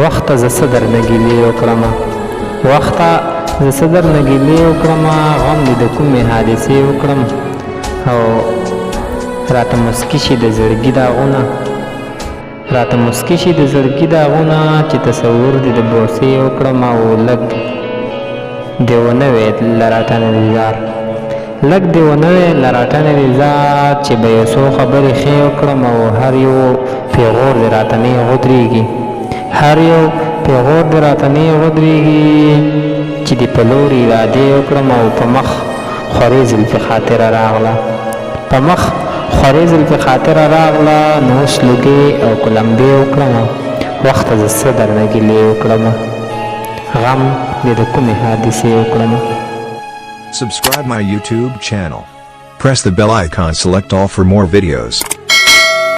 وخته زه څه درنه ګیلې وکړمه وخته زه څه درنه ګیلې وکړمه غم دې د کومې حادثې وکړم او راته مسکي شي د زړګي داغونه راته مسکي شي د زړګي داغونه چې تصور دې د بوسې وکړم او لږ دې ونه وې له راټنې دې زار لږ دې ونه وې له راټنې دې زار چې به یو څو خبرې ښې وکړم او هر یو پیغور دې راته نه غودرېږي هر یو پیغور دې راته نه غودرېږي چې دې په لور ارادې وکړم او په مخ خورې زلفې خاطره راغله په مخ خورې زلفې خاطره راغله نو اوس لوګې او کلمبې وکړم وخته زه څه درنه ګیلې وکړم غم دې د کومې حادثې وکړم. Subscribe my YouTube channel. Press the bell icon, select all for more videos.